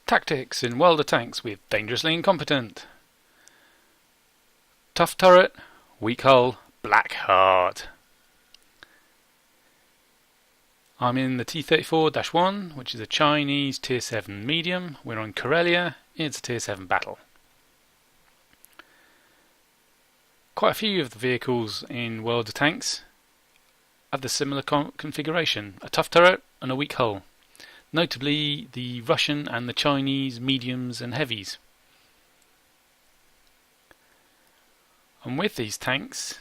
Tactics in World of Tanks with Dangerously Incompetent. Tough turret, weak hull, black heart. I'm in the T-34-1, which is a Chinese Tier 7 medium. We're on Karelia. It's a Tier 7 battle. Quite a few of the vehicles in World of Tanks have the similar configuration, a tough turret and a weak hull. Notably the Russian and the Chinese mediums and heavies. And with these tanks,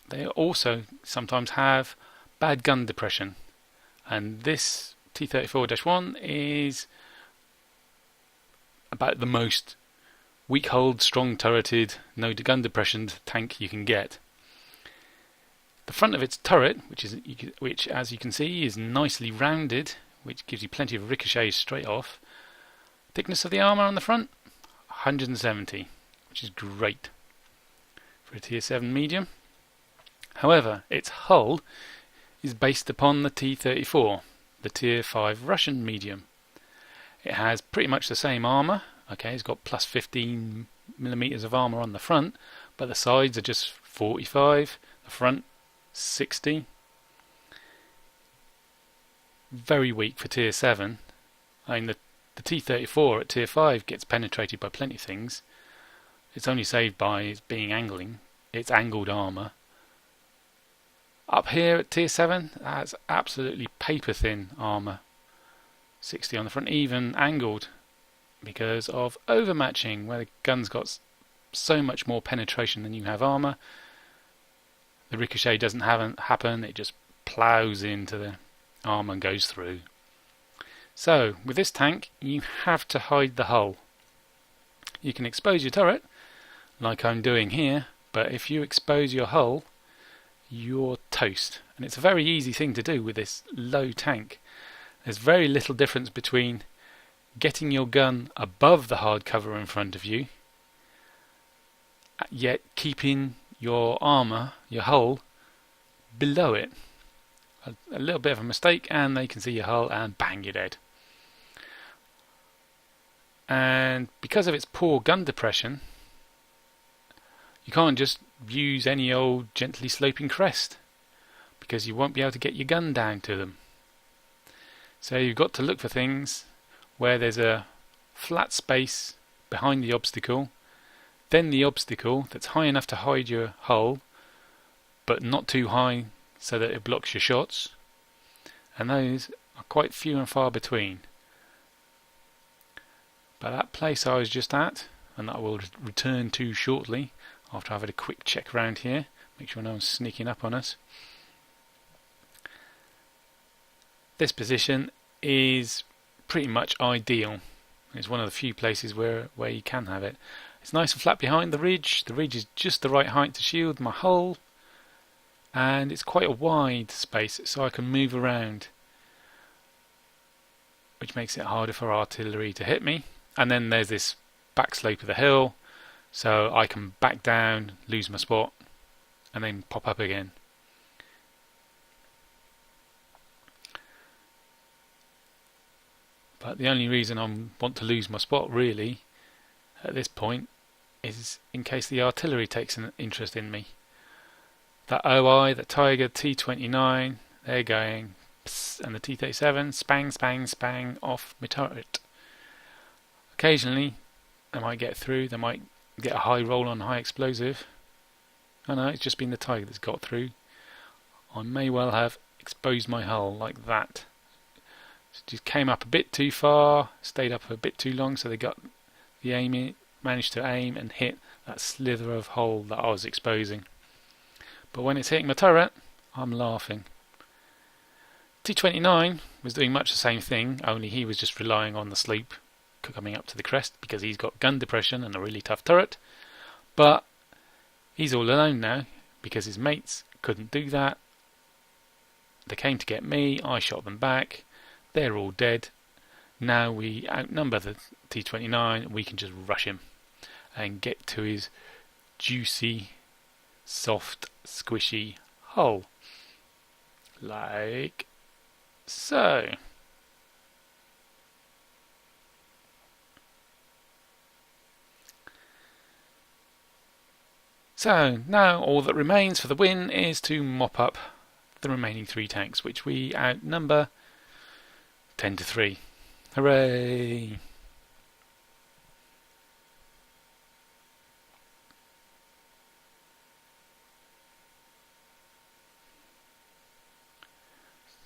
they also sometimes have bad gun depression. And this T-34-1 is about the most weak-hulled, strong-turreted, no gun depression tank you can get. The front of its turret, which as you can see is nicely rounded, which gives you plenty of ricochets straight off. Thickness of the armour on the front, 170, which is great for a Tier 7 medium. However, its hull is based upon the T-34, the Tier 5 Russian medium. It has pretty much the same armour. Okay, it's got plus 15mm of armour on the front, but the sides are just 45, the front 60. Very weak for Tier 7. I mean, the T-34 at Tier 5 gets penetrated by plenty of things. It's only saved by its angled armour. Up here at Tier 7, that's absolutely paper thin armour. 60 on the front, even angled, because of overmatching, where the gun's got so much more penetration than you have armour. The ricochet doesn't happen, it just ploughs into the armour and goes through. So, with this tank, you have to hide the hull. You can expose your turret, like I'm doing here, but if you expose your hull, you're toast. And it's a very easy thing to do with this low tank. There's very little difference between getting your gun above the hard cover in front of you, yet keeping your armour, your hull, below it. A little bit of a mistake and they can see your hull and bang, you're dead. And because of its poor gun depression, you can't just use any old gently sloping crest, because you won't be able to get your gun down to them. So you've got to look for things where there's a flat space behind the obstacle, then the obstacle that's high enough to hide your hull, but not too high so that it blocks your shots, and those are quite few and far between. But that place I was just at, and that I will return to shortly after I've had a quick check around here, make sure no one's sneaking up on us. This position is pretty much ideal. It's one of the few places where you can have it. It's nice and flat behind the ridge. The ridge is just the right height to shield my hull, and it's quite a wide space so I can move around, which makes it harder for artillery to hit me. And then there's this back slope of the hill, so I can back down, lose my spot, and then pop up again. But the only reason I want to lose my spot really at this point is in case the artillery takes an interest in me. That OI, the Tiger T-29, they're going, psst, and the T-37, spang, spang, spang, off my turret. Occasionally they might get through, they might get a high roll on high explosive. Oh no, it's just been the Tiger that's got through. I may well have exposed my hull like that. Just came up a bit too far, stayed up a bit too long, so they got the aim, managed to aim and hit that slither of hull that I was exposing. But when it's hitting my turret, I'm laughing. T-29 was doing much the same thing, only he was just relying on the slope coming up to the crest because he's got gun depression and a really tough turret. But he's all alone now because his mates couldn't do that. They came to get me, I shot them back. They're all dead. Now we outnumber the T-29, we can just rush him and get to his juicy, soft, squishy hull. Like so. So now all that remains for the win is to mop up the remaining 3 tanks, which we outnumber 10-3. Hooray!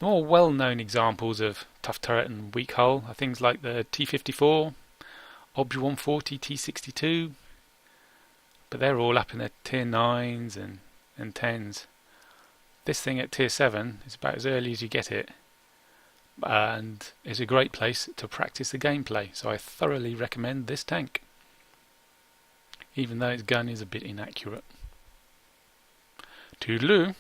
The more well-known examples of tough turret and weak hull are things like the T-54, Obj 140, T-62, but they're all up in their tier 9s and 10s. This thing at tier 7 is about as early as you get it, and is a great place to practice the gameplay, so I thoroughly recommend this tank, even though its gun is a bit inaccurate. Toodaloo!